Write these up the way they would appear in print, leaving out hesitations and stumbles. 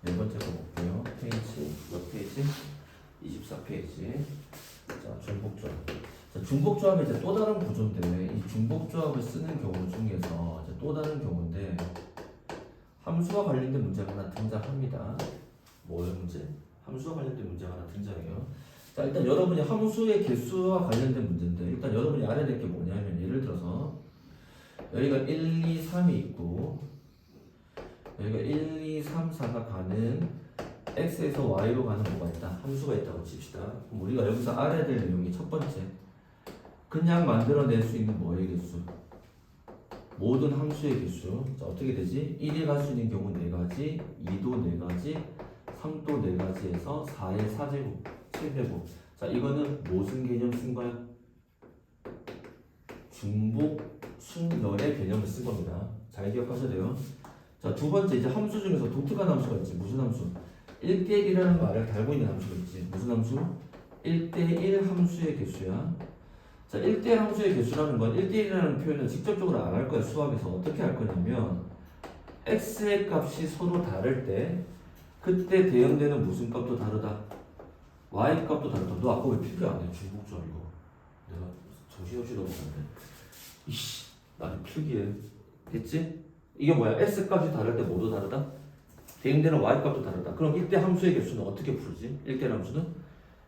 네 번째 거 볼게요. 페이지 몇 페이지? 24페이지. 자, 중복조합. 자, 중복조합이 이제 또 다른 구조인데 이 중복조합을 쓰는 경우 중에서 이제 또 다른 경우인데 함수와 관련된 문제가 하나 등장합니다. 뭐의 문제? 함수와 관련된 문제가 하나 등장해요. 자, 일단 여러분이 함수의 개수와 관련된 문제인데 일단 여러분이 알아야 될 게 뭐냐면 예를 들어서 여기가 1, 2, 3이 있고 여기가 1, 2, 3, 4가 가는 x에서 y로 가는 뭐가 있다? 함수가 있다고 칩시다. 그럼 우리가 여기서 알아야 될 내용이 첫 번째 그냥 만들어낼 수 있는 뭐의 개수? 모든 함수의 개수. 자, 어떻게 되지? 1이 갈 수 있는 경우 4가지, 2도 4가지, 3도 4가지에서 4의 4제곱, 7제곱. 자, 이거는 무슨 개념 쓴 거야? 중복 순열의 개념을 쓴 겁니다. 잘 기억하셔야 돼요. 자, 두 번째 이제 함수 중에서 독특한 함수가 있지. 무슨 함수? 1대1이라는 말을 달고 있는 함수가 있지. 무슨 함수? 1대1 함수의 개수야. 자, 1대1 함수의 개수라는 건 1대1이라는 표현을 직접적으로 안 할 거야. 수학에서 어떻게 할 거냐면 x의 값이 서로 다를 때 그때 대응되는 무슨 값도 다르다. y 값도 다르다. 너 아까 왜 필기 안 해? 중복조합 이거. 내가 정신없이 넘어갔는데. 이씨, 나는 필기해. 됐지? 이게 뭐야? x 값이 다를 때 모두 다르다. 대응되는 y 값도 다르다. 그럼 이때 함수의 개수는 어떻게 풀지? 1대1 함수는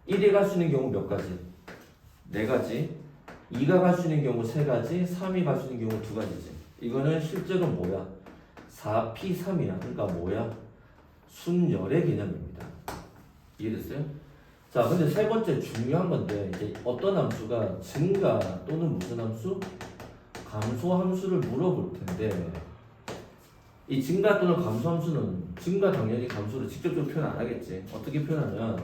1이 갈 수 있는 경우 몇 가지? 4가지. 2가 갈 수 있는 경우 3가지, 3이 갈 수 있는 경우 2가지지. 이거는 실제로 뭐야? 4p3이야. 그러니까 뭐야? 순열의 개념입니다. 이해됐어요? 자, 근데 세 번째 중요한 건데 이제 어떤 함수가 증가 또는 무슨 함수? 감소 함수를 물어볼 텐데 이 증가 또는 감소 함수는 증가 당연히 감소를 직접적으로 표현 안 하겠지. 어떻게 표현하면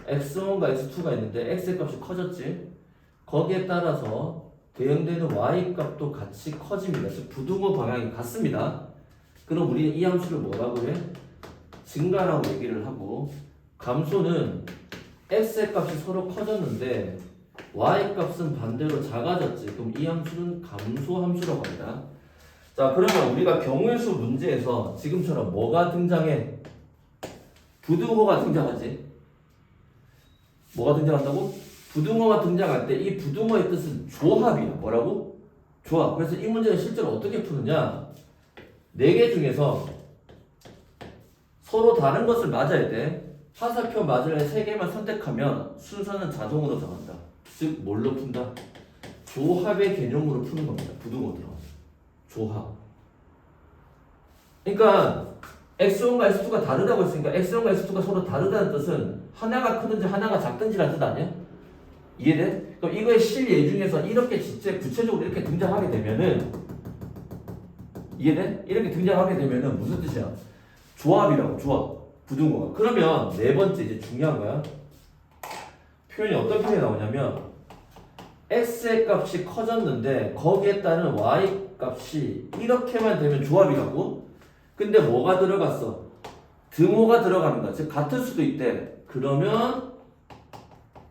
x1과 x2가 있는데 x의 값이 커졌지. 거기에 따라서 대응되는 y 값도 같이 커집니다. 즉 부등호 방향이 같습니다. 그럼 우리는 이 함수를 뭐라고 해? 증가라고 얘기를 하고 감소는 x의 값이 서로 커졌는데 y 값은 반대로 작아졌지. 그럼 이 함수는 감소 함수라고 합니다. 자, 그러면 우리가 경우의 수 문제에서 지금처럼 뭐가 등장해? 부등호가 등장하지. 뭐가 등장한다고? 부등호가 등장할 때 이 부등호의 뜻은 조합이야. 뭐라고? 조합. 그래서 이 문제는 실제로 어떻게 푸느냐? 4개 중에서 서로 다른 것을 맞아야 돼. 화살표 맞을 애 3개만 선택하면 순서는 자동으로 정한다. 즉 뭘로 푼다? 조합의 개념으로 푸는 겁니다. 부등호 들어. 조합. 그러니까 x1과 x2가 다르다고 했으니까 x1과 x2가 서로 다르다는 뜻은 하나가 크든지 하나가 작든지라는 뜻 아니야? 이해돼? 그럼 이거의 실예 중에서 이렇게 진짜 구체적으로 이렇게 등장하게 되면은 이해돼? 이렇게 등장하게 되면은 무슨 뜻이야? 조합이라고. 조합. 부등호가. 그러면 네 번째 이제 중요한 거야. 표현이 어떤 표현이 나오냐면 x의 값이 커졌는데 거기에 따른 y 값이 이렇게만 되면 조합이라고? 근데 뭐가 들어갔어? 등호가 들어가는 거야. 즉 같을 수도 있대. 그러면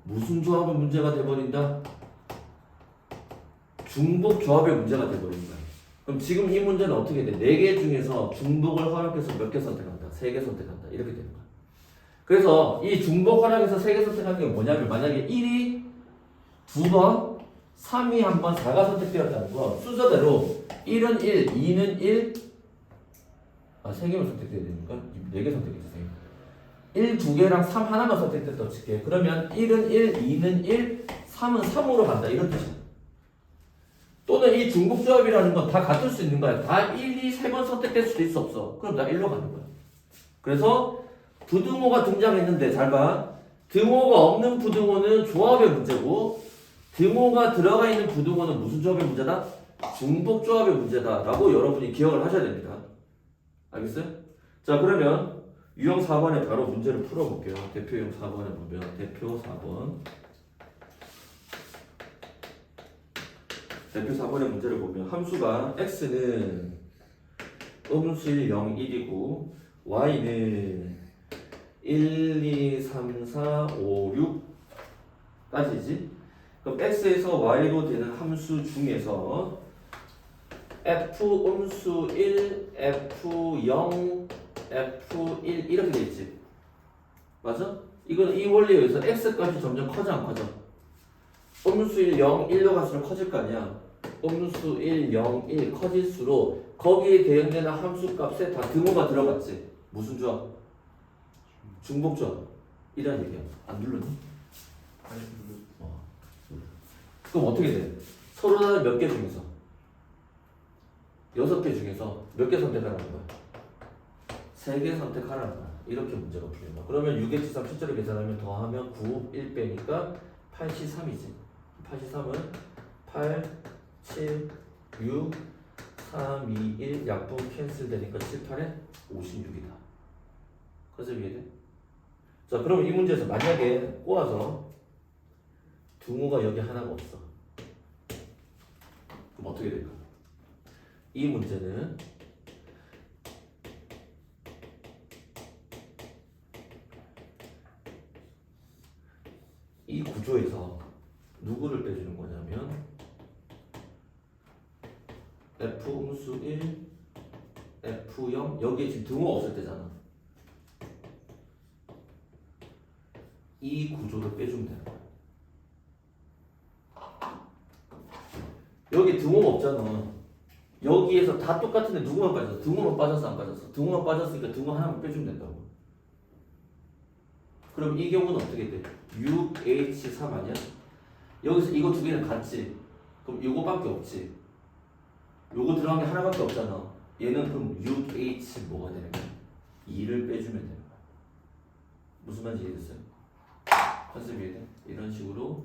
무슨 조합의 문제가 돼버린다? 중복 조합의 문제가 돼버린 거야. 그럼 지금 이 문제는 어떻게 돼? 4개 중에서 중복을 허락해서 몇 개 선택한다? 3개 선택한다. 이렇게 되는 거야. 그래서 이 중복 허락해서 3개 선택하는 게 뭐냐면 만약에 1이 2번, 3이 1번, 4가 선택되었다는 거 순서대로 1은 1, 2는 1, 3개만 선택돼야 되니까 4개 선택해주세요. 1, 2개랑 3 하나만 선택됐다고 칠게. 그러면 1은 1, 2는 1, 3은 3으로 간다. 이런 뜻이야. 또는 이 중복조합이라는 건 다 같을 수 있는 거야. 다 1, 2, 3번 선택될 수도 있어 없어. 그럼 다 1로 가는 거야. 그래서 부등호가 등장했는데 잘 봐. 등호가 없는 부등호는 조합의 문제고 등호가 들어가 있는 부등호는 무슨 조합의 문제다? 중복조합의 문제다 라고 여러분이 기억을 하셔야 됩니다. 알겠어요? 자, 그러면 유형 4번에 바로 문제를 풀어볼게요. 대표 유형 4번에 보면 대표 4번 대표 4번의 문제를 보면 함수가 x는 음수일 0, 1이고 y는 1, 2, 3, 4, 5, 6까지지. 그럼 x에서 y로 되는 함수 중에서 F 음수 1, F0, F1 이렇게 돼 있지. 맞아? 이거는 이 원리에 의해서 x값이 점점 커져 안 커져? 음수 1, 0, 1로 갈수록 커질 거 아니야. 음수 1, 0, 1 커질수록 거기에 대응되는 함수값에 다 등호가 들어갔지. 무슨 조합? 중복 조합. 이란 얘기야. 안 눌렀니? 아니 그 그럼 어떻게 돼? 서로 다른 몇 개 중에서 6개 중에서 몇 개 선택하라는 거야? 3개 선택하라는 거야. 이렇게 문제가 풀린다. 그러면 6x3 실제로 계산하면 더하면 9, 1 빼니까 83이지. 83은 8, 7, 6, 3, 2, 1 약분 캔슬 되니까 7, 8에 56이다. 그래서 이해돼? 자, 그럼 이 문제에서 만약에 꼬아서 등호가 여기 하나가 없어. 그럼 어떻게 될까? 이 문제는 이 구조에서 누구를 빼주는 거냐면 F 음수 1, F0 여기에 지금 등호 없을 때잖아. 이 구조를 빼주면 되는 거야. 여기 등호가 없잖아. 여기에서 다 똑같은데 누구만 빠졌어? 등호만 빠졌어 안 빠졌어? 등호만 빠졌으니까 등호 하나만 빼주면 된다고. 그럼 이 경우는 어떻게 돼? 6H3 아니야? 여기서 이거 두 개는 같지? 그럼 이거밖에 없지? 요거 들어간 게 하나밖에 없잖아. 얘는 그럼 6H 뭐가 되는 거야? 2를 빼주면 되는 거야. 무슨 말인지 이해됐어요? 컨셉 이해돼? 이런 식으로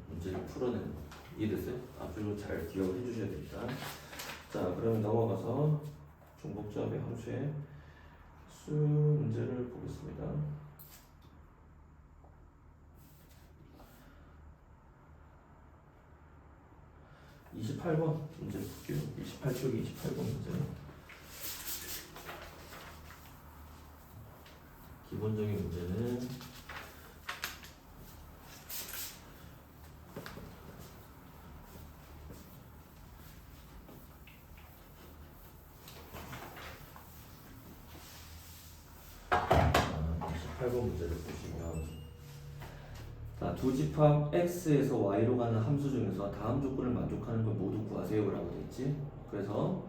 문제를 풀어내는 거야. 이해됐어요? 아주 잘 기억해 주셔야 됩니다. 자, 그럼 넘어가서 중복조합의 함수의 수 문제를 보겠습니다. 28번 문제 볼게요. 28쪽이 28번 문제. 기본적인 문제는 문제를 보시면 자, 두 집합 x에서 y로 가는 함수 중에서 다음 조건을 만족하는 걸 모두 구하세요 라고 되어 있지. 그래서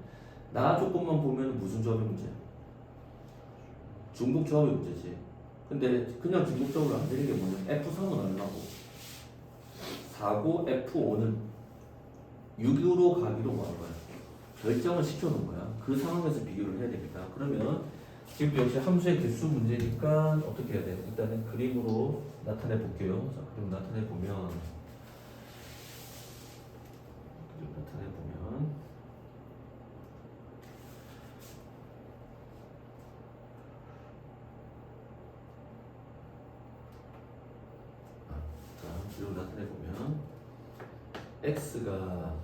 나 조건만 보면 무슨 조합의 문제야? 중복 조합의 문제지. 근데 그냥 중복적으로 안 되는 게 뭐냐? F3은 얼마고 4고 F5는 6으로 가기로 뭐 하는 거야? 결정을 시켜놓은 거야. 그 상황에서 비교를 해야 됩니다. 그러면 지금 역시 함수의 개수 문제니까 어떻게 해야 돼? 일단은 그림으로 나타내 볼게요. 자, 그림 나타내 보면 그리고 나타내 보면 x가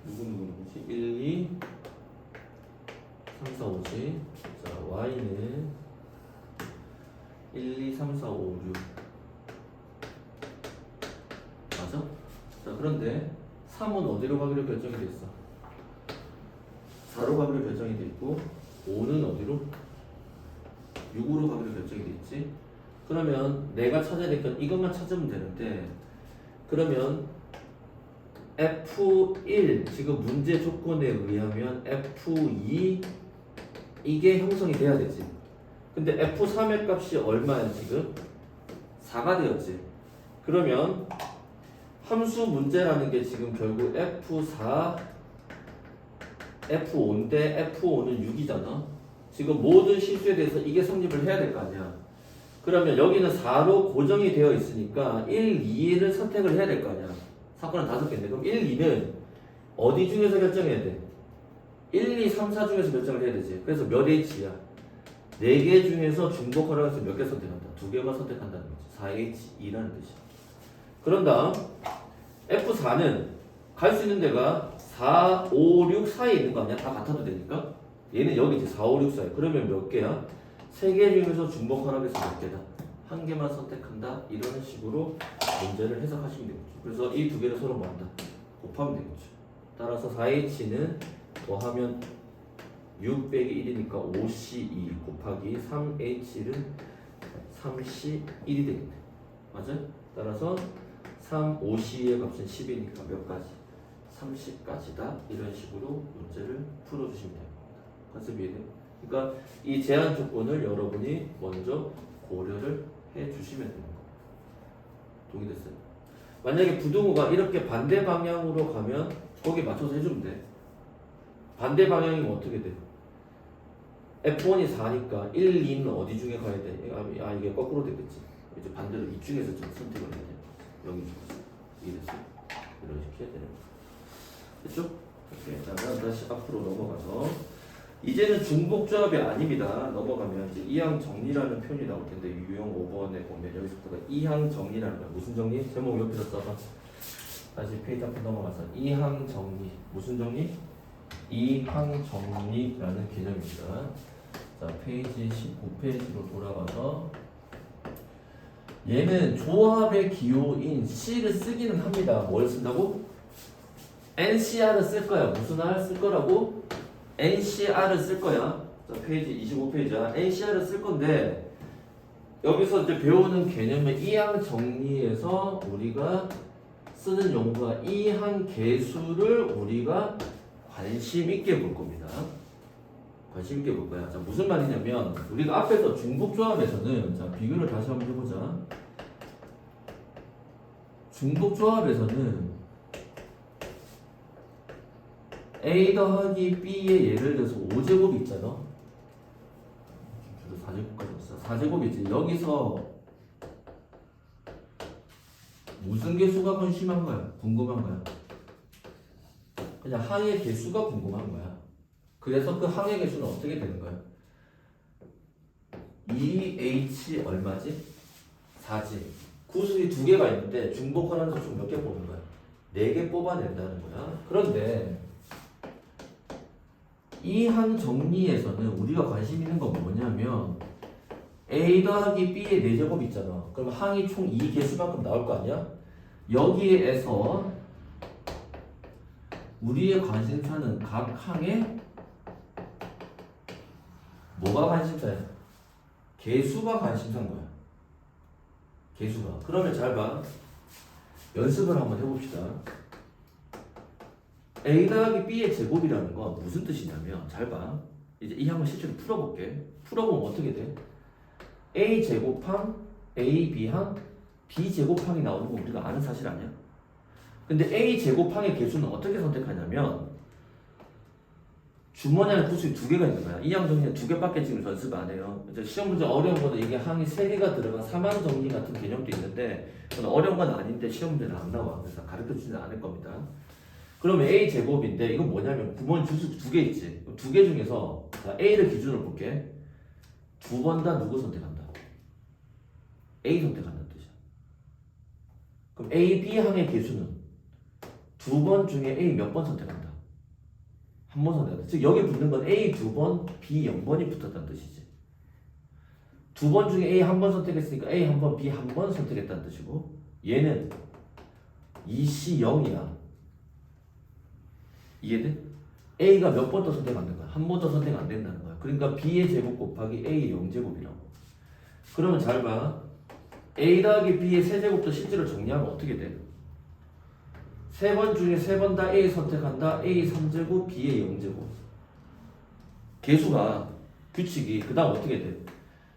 누구지? 1, 2, 3, 4, 5지. 자, y는 1, 2, 3, 4, 5, 6 맞아? 자, 그런데 3은 어디로 가기로 결정이 돼 있어? 4로 가기로 결정이 돼 있고 5는 어디로? 6으로 가기로 결정이 돼 있지. 그러면 내가 찾아야 될 건 이것만 찾으면 되는데, 그러면 F1 지금 문제 조건에 의하면 F2 이게 형성이 돼야 되지. 근데 F3의 값이 얼마야 지금? 4가 되었지. 그러면 함수 문제라는 게 지금 결국 F4 F5인데 F5는 6이잖아. 지금 모든 실수에 대해서 이게 성립을 해야 될 거 아니야. 그러면 여기는 4로 고정이 되어 있으니까 1, 2를 선택을 해야 될 거 아니야. 사건은 5개인데 그럼 1, 2는 어디 중에서 결정해야 돼? 1, 2, 3, 4 중에서 결정을 해야 되지. 그래서 몇 H야? 4개 중에서 중복하라고 해서 몇 개 선택한다? 2개만 선택한다는 거지. 4H2라는 뜻이야. 그런 다음 F4는 갈 수 있는 데가 4, 5, 6 사이에 있는 거 아니야? 다 같아도 되니까. 얘는 여기 이제 4, 5, 6 사이. 그러면 몇 개야? 3개 중에서 중복하라고 해서 몇 개다? 1개만 선택한다. 이런 식으로 문제를 해석하시면 되겠죠. 그래서 이 두 개를 서로 뭐한다? 곱하면 되겠죠. 따라서 4H는 더하면 6 빼기 1이니까 5C2 곱하기 3H1은 3C1이 되겠네. 맞아? 따라서 3, 5C의 값은 10이니까 몇 가지? 30까지다. 이런 식으로 문제를 풀어주시면 됩니다. 컨셉 이해돼요? 그러니까 이 제한 조건을 여러분이 먼저 고려를 해주시면 되는 겁니다. 동의됐어요? 만약에 부등호가 이렇게 반대 방향으로 가면 거기에 맞춰서 해주면 돼. 반대 방향이면 어떻게 돼? F1이 4니까 1, 2는 어디 중에 가야 돼? 이게 거꾸로 되겠지. 이제 반대로 이 중에서 좀 선택을 해야 돼. 여기 중에서. 이해됐어요? 이런 식으로 해야 되는 거야. 됐죠? 오케이. 자, 다시 앞으로 넘어가서 이제는 중복조합이 아닙니다. 넘어가면 이제 이항 정리라는 표현이 나올 텐데 유형 5번에 보면 여기서부터가 이항 정리라는 거야. 무슨 정리? 제목 옆에다 써봐. 다시 페이지 앞으로 넘어가서 이항 정리. 무슨 정리? 이항 정리라는 개념입니다. 자, 페이지 19페이지로 돌아가서 얘는 조합의 기호인 C를 쓰기는 합니다. 뭘 쓴다고? NCR을 쓸 거야. 무슨 R 쓸 거라고? NCR을 쓸 거야. 자, 페이지 25페이지야. NCR을 쓸 건데 여기서 이제 배우는 개념의 이항 정리에서 우리가 쓰는 용도가 이항 계수를 우리가 관심 있게 볼 겁니다. 관심 있게 볼 거야. 자, 무슨 말이냐면 우리가 앞에서 중복조합에서는 자, 비교를 다시 한번 해보자. 중복조합에서는 A 더하기 B의 예를 들어서 5제곱 있잖아. 4제곱까지 있어. 4제곱 있지. 여기서 무슨 개수가 관심한 거야? 궁금한 거야? 그냥 항의 개수가 궁금한 거야. 그래서 그 항의 개수는 어떻게 되는 거야? 2H 얼마지? 4지. 구수이 두 개가 있는데 중복하라는 수 몇 개 뽑는 거야? 4개 뽑아낸다는 거야. 그런데 이 항 정리에서는 우리가 관심 있는 건 뭐냐면 A 더하기 B의 4제곱 있잖아. 그럼 항이 총 2개수만큼 나올 거 아니야? 여기에서 우리의 관심사는 각 항에 뭐가 관심사야? 개수가 관심사인 거야. 개수가. 그러면 잘 봐. 연습을 한번 해봅시다. A 더하기 B의 제곱이라는 건 무슨 뜻이냐면 잘 봐. 이제 이 항을 실제로 풀어볼게. 풀어보면 어떻게 돼? A 제곱항, A B항, B 제곱항이 나오는 거 우리가 아는 사실 아니야? 근데 A 제곱항의 개수는 어떻게 선택하냐면 주머니 안에 구수이 2개가 있는 거야. 이항 정리는 2개밖에 지금 연습 안 해요. 이제 시험 문제 어려운 거는 이게 항이 3개가 들어간 삼항 정리 같은 개념도 있는데 그건 어려운 건 아닌데 시험 문제는 안 나와. 그래서 가르쳐 주지는 않을 겁니다. 그러면 A 제곱인데 이건 뭐냐면 구멍 주수 2개 있지. 2개 중에서 자, A를 기준으로 볼게. 2번 다 누구 선택한다? A 선택한다는 뜻이야. 그럼 A, B 항의 개수는 2번 중에 A 몇 번 선택한다? 한 번 선택한다. 즉 여기 붙는 건 A 2번, B 0번이 붙었다는 뜻이지. 2번 중에 A 한 번 선택했으니까 A 한 번, B 한 번 선택했다는 뜻이고 얘는 2C 0이야. 이해돼? A가 몇 번 더 선택 안 된 거야? 한 번 더 선택 안 된다는 거야. 그러니까 B의 제곱 곱하기 A의 0제곱이라고. 그러면 잘 봐. A 더하기 B의 세제곱도 실제로 정리하면 어떻게 돼? 3번 중에 3번 다 A 선택한다. A 3제곱, B의 0제곱. 개수가 규칙이 그 다음 어떻게 돼?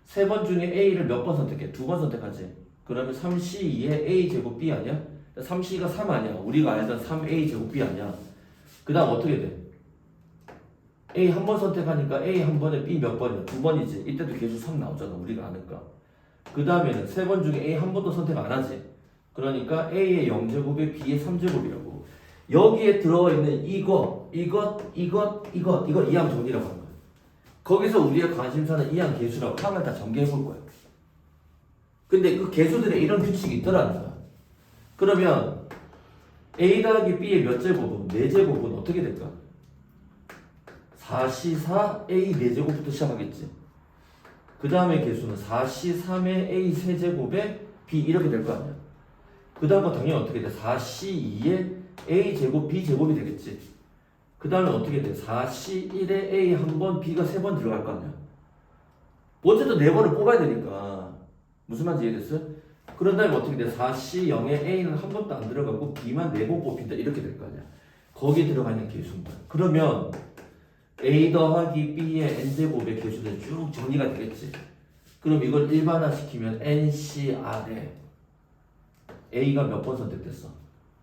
3번 중에 A를 몇 번 선택해? 2번 선택하지. 그러면 3C2의 A 제곱 B 아니야? 3C가 3 아니야. 우리가 알던 3A 제곱 B 아니야. 그 다음 어떻게 돼? A 한 번 선택하니까 A 한 번에 B 몇 번이야? 2번이지. 이때도 개수 3 나오잖아. 우리가 아니까. 그 다음에는 3번 중에 A 한 번도 선택 안 하지. 그러니까 A의 0제곱에 B의 3제곱이라고. 여기에 들어있는 이거 이항 정리라고 하는 거야. 거기서 우리의 관심사는 이항 개수라고 항을 다 전개해 볼 거야. 근데 그 개수들에 이런 규칙이 있더라는 거야. 그러면 A 더하기 B의 몇 제곱은 4제곱은 어떻게 될까? 4C4 A 4제곱부터 시작하겠지. 그 다음에 개수는 4C3의 A 3제곱에 B 이렇게 될 거 아니야. 그 다음 건 당연히 어떻게 돼? 4C2의 A 제곱 B 제곱이 되겠지. 그 다음에 어떻게 돼? 4C1에 A 한 번, B가 3번 들어갈 거 아니야. 어쨌든 4번을 뽑아야 되니까. 무슨 말인지 이해됐어? 그런 다음에 어떻게 돼? 4C0에 A는 한 번도 안 들어가고 B만 4번 뽑힌다. 이렇게 될 거 아니야. 거기에 들어가 있는 개수인 거야. 그러면 A 더하기 B의 n제곱의 개수는 쭉 정리가 되겠지. 그럼 이걸 일반화시키면 NCR에 A가 몇 번 선택됐어?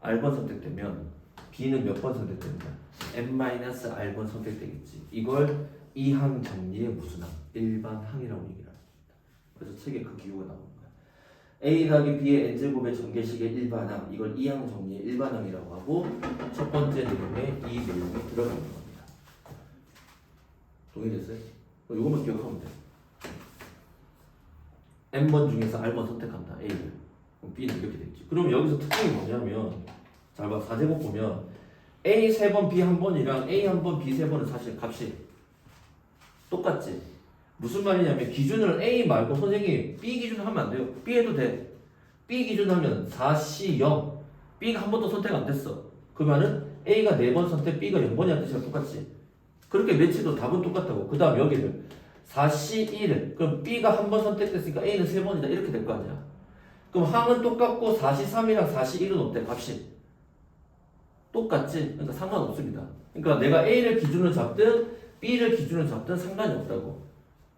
R번 선택되면 B는 몇 번 선택된다? N-R번 선택되겠지. 이걸 이항 정리의 무슨 항? 일반항이라고 얘기를 합니다. 그래서 책에 그 기호가 나오는 거야. A 더하기 B의 n제곱의 전개식의 일반항, 이걸 이항 정리의 일반항이라고 하고 첫 번째 내용에 이 내용이 들어가는 겁니다. 동의됐어요? 이것만 기억하면 돼. n번 중에서 R번 선택한다. A를. 그럼 B는 이렇게 되겠지. 그럼 여기서 특징이 뭐냐면 잘 봐. 4제곱 보면 A 3번, B 1번이랑 A 1번, B 3번은 사실 값이 똑같지. 무슨 말이냐면 기준을 A 말고 선생님 B 기준 하면 안 돼요. B 해도 돼. B 기준 하면 4C 0. B가 한 번도 선택 안 됐어. 그러면은 A가 4번 선택, B가 0번이라는 뜻이랑 똑같지. 그렇게 매치도 답은 똑같다고. 그 다음 여기를 4C 1. 그럼 B가 한 번 선택됐으니까 A는 3번이다. 이렇게 될 거 아니야. 그럼 항은 똑같고 4C 3이랑 4C 1은 어때? 값이 똑같지. 그러니까 상관없습니다. 그러니까 내가 A를 기준으로 잡든 B를 기준으로 잡든 상관이 없다고.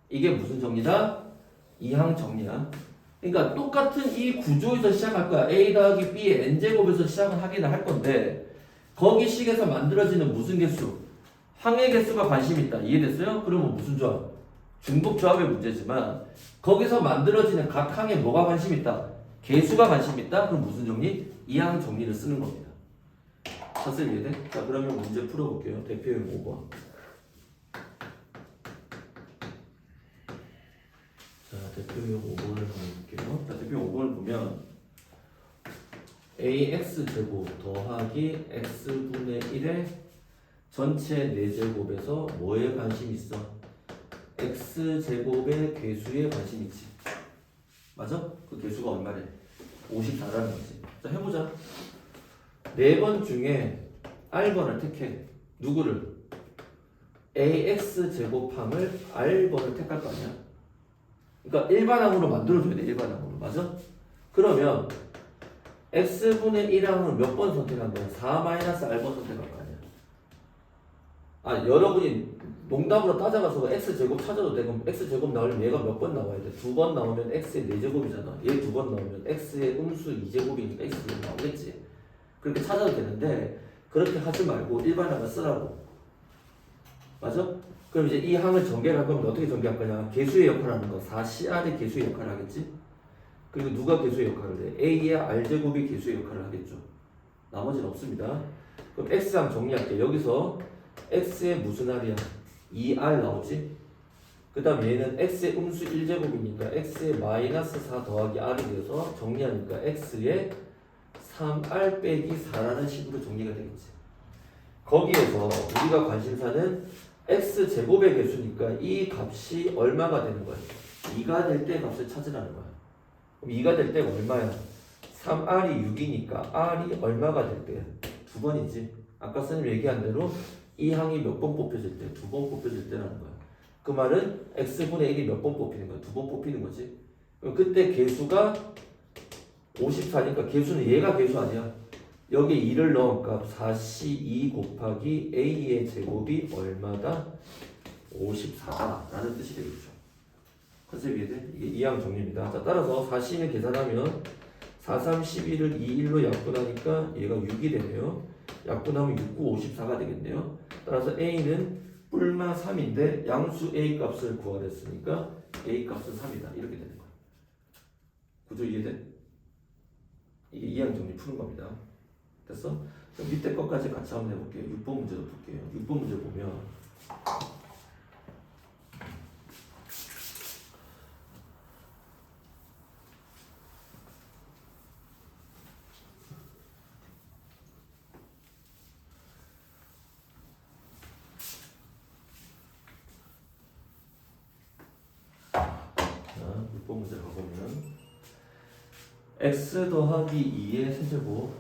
이게 무슨 정리다? 이항 정리야. 그러니까 똑같은 이 구조에서 시작할 거야. A 더하기 B의 n제곱에서 시작을 하긴 할 건데 거기 식에서 만들어지는 무슨 개수? 항의 개수가 관심 있다. 이해됐어요? 그러면 무슨 조합? 중복 조합의 문제지만 거기서 만들어지는 각 항에 뭐가 관심 있다? 개수가 관심 있다? 그럼 무슨 정리? 이항 정리를 쓰는 겁니다. 샷을 이해돼? 자, 그러면 문제 풀어볼게요. 대표형 5번. 자, 대표형 5번을 볼게요. 자, 대표형 5번을 보면 AX제곱 더하기 X분의 1의 전체 4제곱에서 뭐에 관심 있어? X제곱의 개수에 관심 있지. 맞아? 그 개수가 얼마래? 54라는 거지. 자, 해보자. 4번 중에 R번을 택해. 누구를? AX제곱함을 R번을 택할 거 아니야? 그러니까 일반항으로 만들어줘야 돼. 일반항으로. 맞아? 그러면 X분의 1항은 몇 번 선택한 거야? 4-R번 선택한 거 아니야? 아, 여러분이 농담으로 따져가서 X제곱 찾아도 돼. 그럼 X제곱 나오려면 얘가 몇 번 나와야 돼? 2번 나오면 X의 4제곱이잖아. 얘 2번 나오면 X의 음수 2제곱이니까 X제곱 나오겠지. 그렇게 찾아도 되는데 그렇게 하지 말고 일반항을 쓰라고. 맞아? 그럼 이제 이 항을 전개를 할 거면 어떻게 전개할 거냐? 개수의 역할을 하는 거. 4CR의 개수의 역할을 하겠지? 그리고 누가 개수의 역할을 해? A의 R제곱이 개수의 역할을 하겠죠. 나머지는 없습니다. 그럼 X항 정리할게. 여기서 X의 무슨 R이야? 2R 나오지? 그 다음 얘는 X의 음수 1제곱이니까 X의 마이너스 4 더하기 R이 돼서 정리하니까 X의 3R 빼기 4라는 식으로 정리가 되겠지. 거기에서 우리가 관심사는 X제곱의 개수니까 이 값이 얼마가 되는 거야? 2가 될 때 값을 찾으라는 거야. 그럼 2가 될 때가 얼마야? 3R이 6이니까 R이 얼마가 될 때야? 2번이지. 아까 선생님 얘기한 대로 이 항이 몇 번 뽑혀질 때? 2번 뽑혀질 때라는 거야. 그 말은 X분의 1이 몇 번 뽑히는 거야? 2번 뽑히는 거지. 그럼 그때 개수가 54니까 개수는 얘가 개수 아니야. 여기에 2를 넣은 값 4C2 곱하기 A의 제곱이 얼마다? 54다라는 뜻이 되겠죠. 컨셉 이해돼? 이게 이항 정리입니다. 자, 따라서 4C를 계산하면 4, 3, 11을 2, 1로 약분하니까 얘가 6이 되네요. 약분하면 6, 9, 54가 되겠네요. 따라서 A는 뿔마 3인데 양수 A 값을 구하랬으니까 A 값은 3이다. 이렇게 되는 거야. 구조 이해돼? 이게 이항 정리 푸는 겁니다. 됐어? 그럼 밑에 것까지 같이 한번 해볼게요. 6번 문제도 볼게요. 6번 문제 보면 자, 6번 문제 가보면 x 더하기 2의 세제곱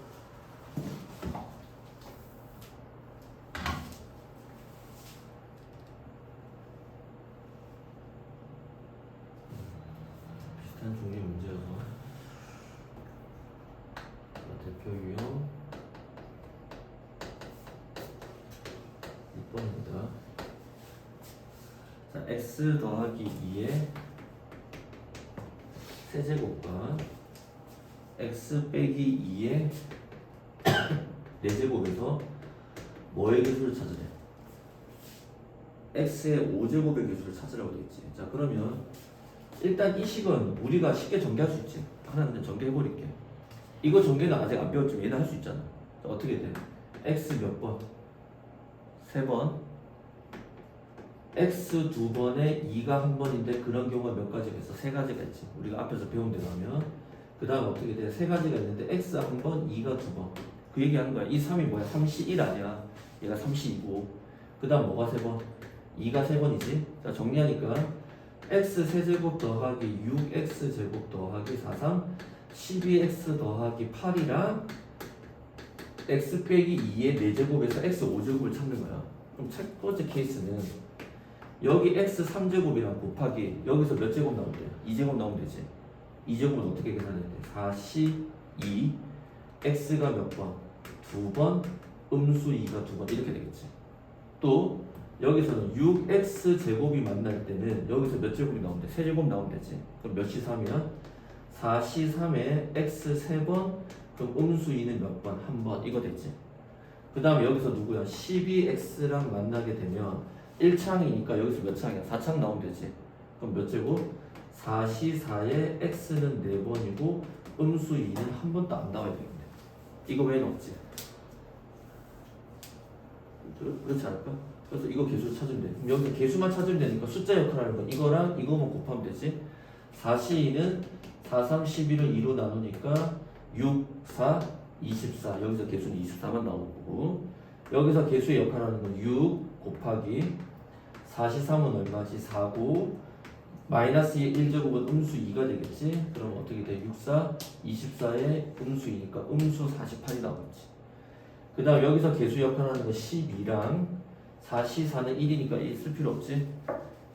자, x 더하기 2의 세제곱과 x 빼기 2의 4제곱에서 뭐의 개수를 찾으래? x의 5제곱의 개수를 찾으라고 되어있지. 자, 그러면 일단 이 식은 우리가 쉽게 전개할 수 있지. 하나 그냥 전개해버릴게. 이거 전개는 아직 안 배웠지만 얘는 할 수 있잖아. 자, 어떻게 돼? x 몇 번? 3번. x 2번에 2가 한 번인데 그런 경우가 몇 가지가 있어? 3가지가 있지. 우리가 앞에서 배운 대로 하면 그 다음 어떻게 돼? 3가지가 있는데 x 한 번, 2가 2번. 그 얘기하는 거야. 이 3이 뭐야? 3시 1 아니야. 얘가 3시 2고 그 다음 뭐가 3번? 2가 3번이지. 자, 정리하니까 x 세제곱 더하기 6x 제곱 더하기 43 12x 더하기 8이랑 x 빼기 2의 4제곱에서 x 5제곱을 찾는 거야. 그럼 첫 번째 케이스는 여기 x 3제곱이랑 곱하기 여기서 몇 제곱 나오면 돼? 2제곱 나오면 되지. 2제곱은 어떻게 계산해야 돼? 4시 2 x가 몇 번? 2번 음수 2가 2번 이렇게 되겠지. 또 여기서는 6x 제곱이 만날 때는 여기서 몇 제곱이 나오면 돼? 3제곱 나오면 되지. 그럼 몇시 3이야? 4시 3에 x 3번 그럼 음수 2는 몇 번? 한 번 이거 됐지. 그 다음에 여기서 누구야? 12x랑 만나게 되면 1창이니까 여기서 몇 창이야? 4창 나오면 되지. 그럼 몇 제곱? 4시 4에 x는 4번이고 음수 2는 한 번도 안 나와야 되겠네. 이거 외에는 없지. 그렇지 않을까? 그래서 이거 개수 찾으면 돼. 그럼 여기서 개수만 찾으면 되니까 숫자 역할하는 건 이거랑 이거만 곱하면 되지. 4시 2는 4, 3, 11을 2로 나누니까 6, 4, 24 여기서 개수는 24만 나오는 거고 여기서 개수의 역할하는 건 6 곱하기 4시 3은 얼마지? 4고 마이너스 1제곱은 음수 2가 되겠지. 그럼 어떻게 돼? 6, 4, 24의 음수 2니까 음수 48이 나오겠지. 그 다음 여기서 개수 역할하는 건 12랑 4시 4는 1이니까 1 쓸 필요 없지.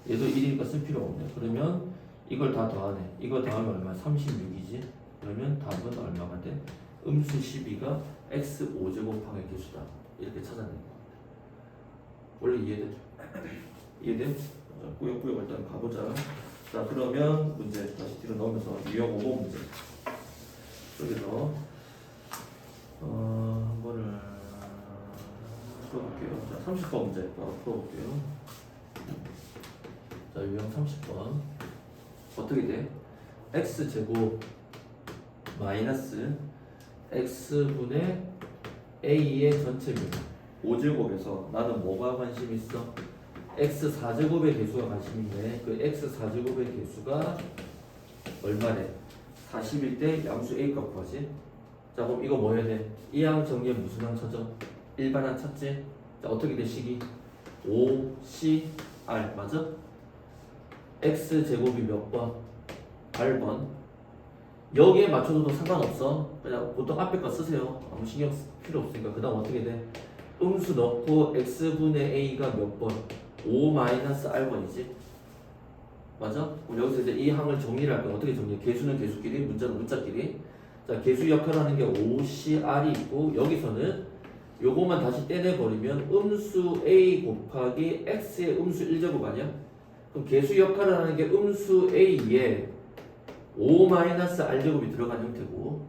얘도 1이니까 쓸 필요 없네. 그러면 이걸 다 더하네. 이거 더하면 얼마야? 36이지. 그러면 답은 얼마가 돼? 음수 12가 x 5제곱항의 개수다. 이렇게 찾아낸 거. 원래 이해돼? 이해돼? 자, 꾸역꾸역 일단 가보자. 자, 그러면 문제 다시 뒤로 넣으면서 유형 5번 문제. 여기서 한 번을 풀어볼게요. 자, 30번 문제 바로 풀어볼게요. 자, 유형 30번 어떻게 돼? x제곱 마이너스 x분의 a의 전체면 5제곱에서 나는 뭐가 관심 있어? x 4제곱의 개수가 관심인데 그 x 4제곱의 개수가 얼마래? 40일 때 양수 a 값 구하지. 자, 그럼 이거 뭐 해야 돼? 이 항 정리에 무슨 항 찾아? 일반항 찾지? 자, 어떻게 돼 식이? 5CR 맞아? x제곱이 몇 번? 8번. 여기에 맞춰줘도 상관없어. 그냥 보통 앞에 거 쓰세요. 아무 신경 쓸 필요 없으니까. 그 다음 어떻게 돼? 음수 넣고 x분의 a가 몇 번? 5-r번이지. 맞아? 그럼 여기서 이제 이 항을 정리를 할 거야. 어떻게 정리해? 개수는 개수끼리, 문자는 문자끼리. 자, 개수 역할하는 게 5CR이 있고 여기서는 요거만 다시 떼내버리면 음수 a 곱하기 x의 음수 1제곱 아니야? 그럼 개수 역할을 하는 게 음수 a에 5-r제곱이 들어간 형태고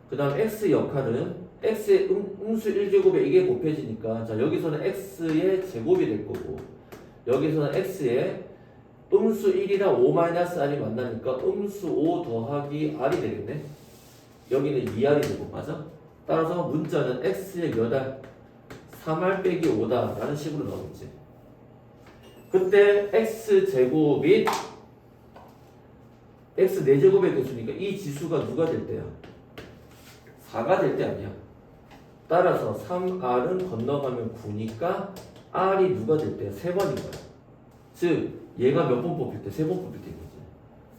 그 다음 x 역할은 x의 음수 1제곱에 이게 곱해지니까 자 여기서는 x의 제곱이 될 거고 여기서는 x의 음수 1이랑 5-r이 만나니까 음수 5 더하기 r이 되겠네. 여기는 2r이 되고 맞아? 따라서 문자는 x의 몇 r? 3r 빼기 5다 라는 식으로 나오겠지. 그때 x제곱 및 x 4제곱의 개수니까 이 지수가 누가 될 때야? 4가 될 때 아니야. 따라서 3r은 건너가면 9니까 r이 누가 될 때야? 3번인 거야. 즉 얘가 몇 번 뽑힐 때? 3번 뽑힐 때인 거지.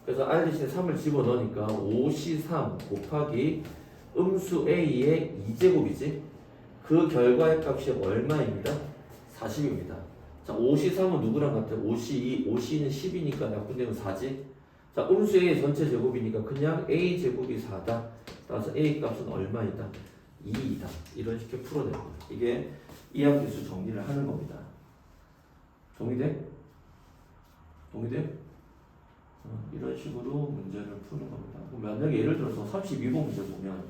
그래서 r 대신에 3을 집어넣으니까 5c3 곱하기 음수 a의 2제곱이지. 그 결과의 값이 얼마입니다? 40입니다. 자, 5c3은 누구랑 같아? 5c2, 5c는 10이니까 약분되면 4지. 자, 음수 a의 전체 제곱이니까 그냥 a 제곱이 4다. 따라서 a 값은 얼마이다? 2이다. 이런 식으로 풀어낼 거야. 이게 이항계수 정리를 하는 겁니다. 정리돼? 동의돼요? 이런 식으로 문제를 푸는 겁니다. 그럼 만약에 예를 들어서 32번 문제 보면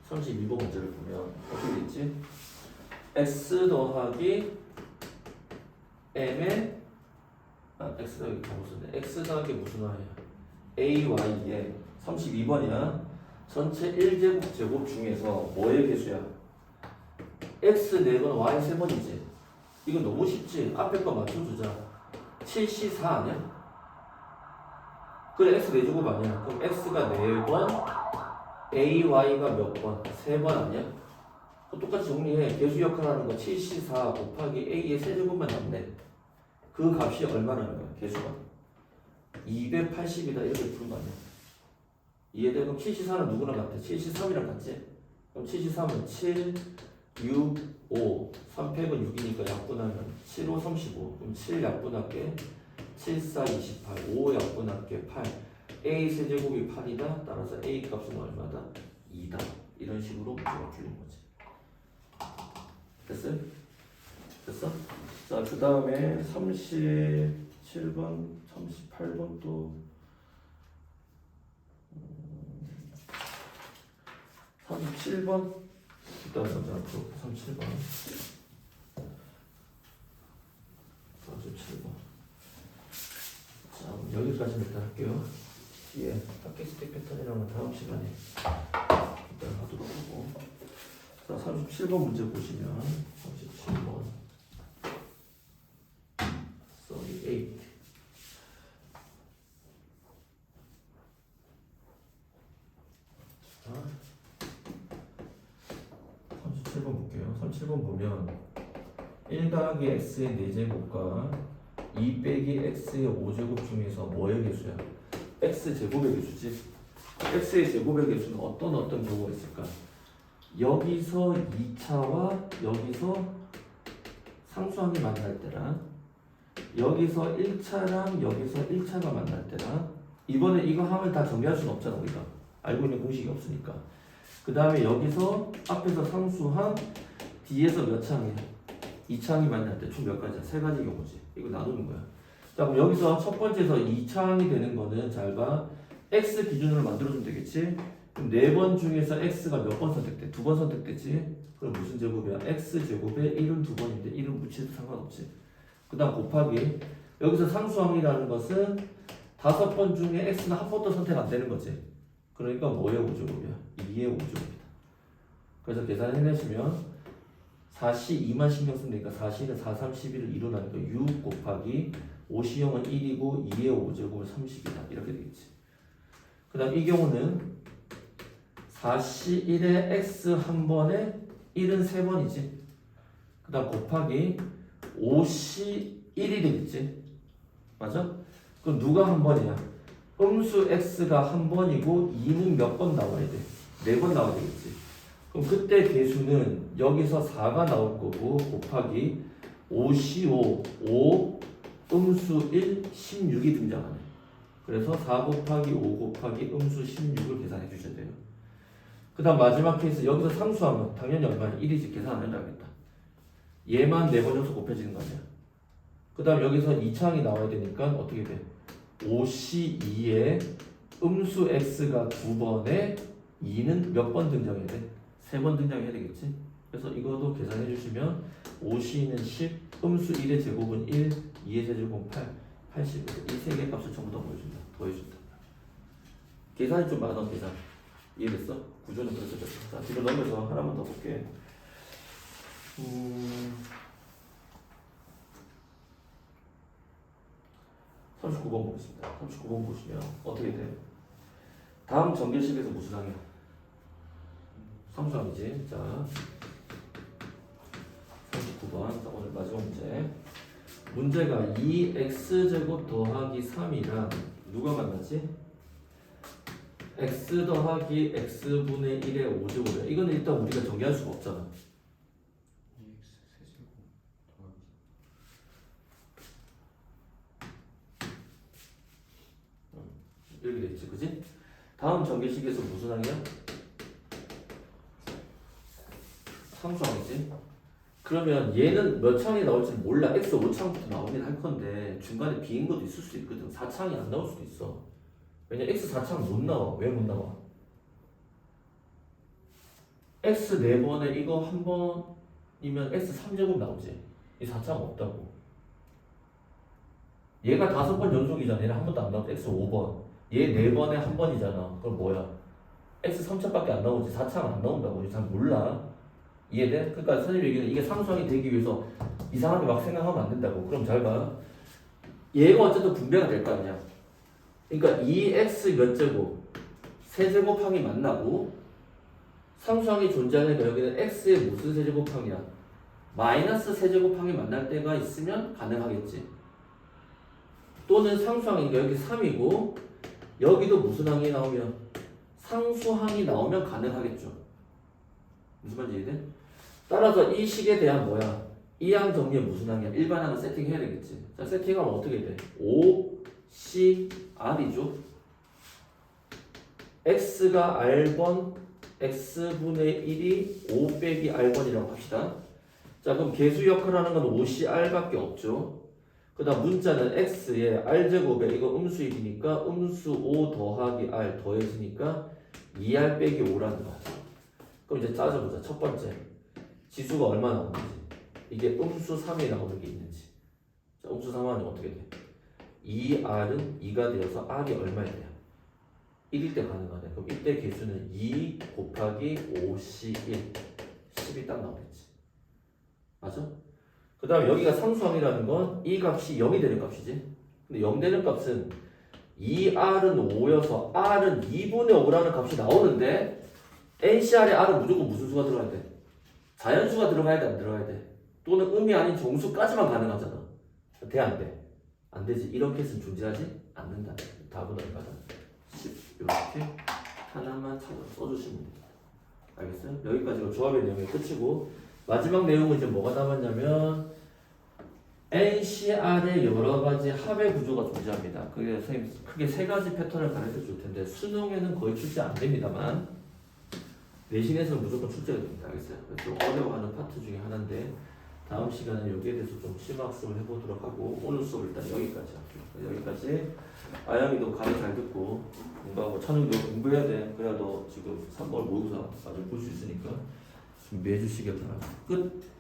32번 문제를 보면 어떻게 있지? x 더하기 m의 x 더하기 무슨 x 더하기 무슨 y야? ay에 32번이야. 전체 1제곱 제곱 중에서 뭐의 개수야? x 4번, y 3번이지. 이거 너무 쉽지? 앞에 거 맞춰주자. 74 아니야? 그래 x 4제곱 아니야. 그럼 x가 4번, ay가 몇 번? 3번 아니야? 똑같이 정리해. 개수 역할하는 거 74 곱하기 a의 세제곱만 남네. 그 값이 얼마라는 거야? 개수가 280이다 이렇게 푸는 거 아니야? 이해돼? 그럼 74는 누구랑 같아? 73이랑 같지? 그럼 73은 7, 6, 5 3팩은 6이니까 약분하면 7, 5, 35 그럼 7 약분할게 7, 4, 28 5 약분할게 8 a 세제곱이 8이다. 따라서 a 값은 얼마다? 2다. 이런 식으로 문제가 풀린 거지. 됐어요? 됐어? 자, 그 다음에 37번, 38번 또 37번 일단 먼저 앞으로 37번 37번 자, 그럼 여기까지 일단 할게요. 뒤에 팟캐스트 패턴이랑은 다음 시간에 일단 하도록 하고 자, 37번 문제 보시면 37번 38 37번 볼게요. 37번 보면 1 더하기 x의 4제곱과 2 빼기 x의 5제곱 중에서 뭐의 개수야? x제곱의 개수지. x의 제곱의 개수는 어떤 경우가 있을까? 여기서 2차와 여기서 상수항이 만날 때랑 여기서 1차랑 여기서 1차가 만날 때랑 이번에 이거 하면 다 정리할 수는 없잖아. 우리가 알고 있는 공식이 없으니까. 그 다음에 여기서 앞에서 상수항 뒤에서 몇 창이야? 2창이 만날 때 총 몇 가지야? 3가지 경우지. 이거 나누는 거야. 자, 그럼 여기서 첫 번째에서 2창이 되는 거는 잘 봐. x 기준으로 만들어주면 되겠지? 그럼 4번 중에서 x가 몇 번 선택돼? 2번 선택되지? 그럼 무슨 제곱이야? x제곱에 1은 2번인데 1은 묻혀도 상관없지. 그 다음 곱하기 여기서 상수항이라는 것은 5번 중에 x는 한 번도 선택 안 되는 거지. 그러니까 뭐의 5제곱이야? 2의 5제곱이다. 그래서 계산해내시면 4시 2만 신경 쓰니까 4시는 4, 31을 2로 나니까 6 곱하기 5시형은 1이고 2의 5제곱은 30이다. 이렇게 되겠지. 그 다음 이 경우는 4시 1에 x 한 번에 1은 3번이지. 그 다음 곱하기 5시 1이 되겠지. 맞아? 그럼 누가 한 번이야? 음수 x가 한 번이고 2는 몇 번 나와야 돼? 4번 나와야 되겠지. 그럼 그때 개수는 여기서 4가 나올 거고 곱하기 5, 5, 음수 1, 16이 등장하네. 그래서 4 곱하기 5 곱하기 음수 16을 계산해 주셔야 돼요. 그 다음 마지막 케이스 여기서 상수하면 당연히 얼마야? 1이지. 계산 안 해야겠다. 얘만 4번 연속 곱해지는 거 아니야. 그 다음 여기서 2창이 나와야 되니까 어떻게 돼? 52에 음수 x가 2번에 2는 몇 번 등장해야 돼? 3번 등장해야 되겠지? 그래서 이것도 계산해 주시면 52는 10, 음수 1의 제곱은 1, 2의 세제곱은 8, 80. 이 세 개 값을 전부 다 보여준다. 더해준다. 계산이 좀 많아, 계산. 이해됐어? 구조는 그래서 됐어. 자, 뒤로 넘겨서 하나만 더 볼게. 39번 보겠습니다. 39번 보시면 어떻게 돼? 다음 전개식에서 무슨 항이야? 상수항이지. 자, 39번. 자, 오늘 마지막 문제. 문제가 2x제곱 더하기 3이랑 누가 만나지? x 더하기 x분의 1의 5제곱이야. 이거는 일단 우리가 정리할 수가 없잖아. 이렇게 되겠지, 그지? 다음 전개식에서 무슨 항이야? 상수항이지. 그러면 얘는 몇 창이 나올지 몰라. x 5창부터 나오긴 할 건데 중간에 빈 것도 있을 수 있거든. 4창이 안 나올 수도 있어. 왜냐 x 4창 못 나와. 왜 못 나와? x 4번에 이거 한 번이면 x 3제곱 나오지. 이 4창 없다고. 얘가 5번 연속이잖아. 얘는 한 번도 안 나오지. x 5번. 얘 4번에 한 번이잖아. 그럼 뭐야? x 3창밖에 안 나오지. 4창 안 나온다고. 잘 몰라. 이해돼? 그러니까 선생님 얘기는 이게 상수항이 되기 위해서 이상하게 막 생각하면 안 된다고. 그럼 잘 봐. 얘가 어쨌든 분배가 될 거 아니야. 그러니까 2x 몇 제곱 세제곱항이 만나고 상수항이 존재하니까 여기는 x의 무슨 세제곱항이야? 마이너스 세제곱항이 만날 때가 있으면 가능하겠지. 또는 상수항이니까 여기 3이고 여기도 무슨 항이 나오면 상수항이 나오면 가능하겠죠. 무슨 말인지 이해돼? 따라서 이 식에 대한 뭐야? 이 항 정리에 무슨 항이야? 일반항은 세팅해야 되겠지. 자, 세팅하면 어떻게 돼? 5, C, R이죠. X가 R번, X분의 1이 5 빼기 R번이라고 합시다. 자, 그럼 개수 역할하는 건 5CR밖에 없죠. 그 다음 문자는 X에 R제곱에 이거 음수입이니까 음수 5 더하기 R 더해지니까 2R 빼기 5라는 거야. 그럼 이제 따져보자. 첫 번째 지수가 얼마 나오는지, 이게 음수 3이 나오는 게 있는지. 자, 음수 3하면 어떻게 돼? 2R은 2가 되어서 R이 얼마야 돼요? 1일 때 가능하네. 그럼 이때 개수는 2 곱하기 5C1 10이 딱 나오겠지. 맞아? 그 다음에 여기가 상수항이라는 건 이 값이 0이 되는 값이지. 근데 0 되는 값은 2R은 5여서 R은 2분의 5라는 값이 나오는데 NCR에 R은 무조건 무슨 수가 들어가야 돼? 자연수가 들어가야 돼, 안 들어가야 돼? 또는 음이 아닌 정수까지만 가능하잖아. 돼, 안 돼? 안 되지. 이런 케이스는 존재하지 않는다. 답은 얼마다? 10. 이렇게 하나만 찾아 써주시면 됩니다. 알겠어요? 여기까지가 조합의 내용이 끝이고, 마지막 내용은 이제 뭐가 남았냐면 NCR의 여러 가지 합의 구조가 존재합니다. 그게 선생님 크게 세 가지 패턴을 가르쳐 줄 텐데 수능에는 거의 출제 안 됩니다만 내신에서는 무조건 출제가 됩니다. 알겠어요? 좀 어려워하는 파트 중에 하나인데 다음 시간에 여기에 대해서 좀 심화학습을 해보도록 하고 오늘 수업 일단 여기까지 할게요. 여기까지. 아영이도 강의 잘 듣고 공부하고 찬웅도 공부해야 돼. 그래야 너 지금 3월 모의고사 아주 볼 수 있으니까 준비해 주시기 바랍니다. 끝.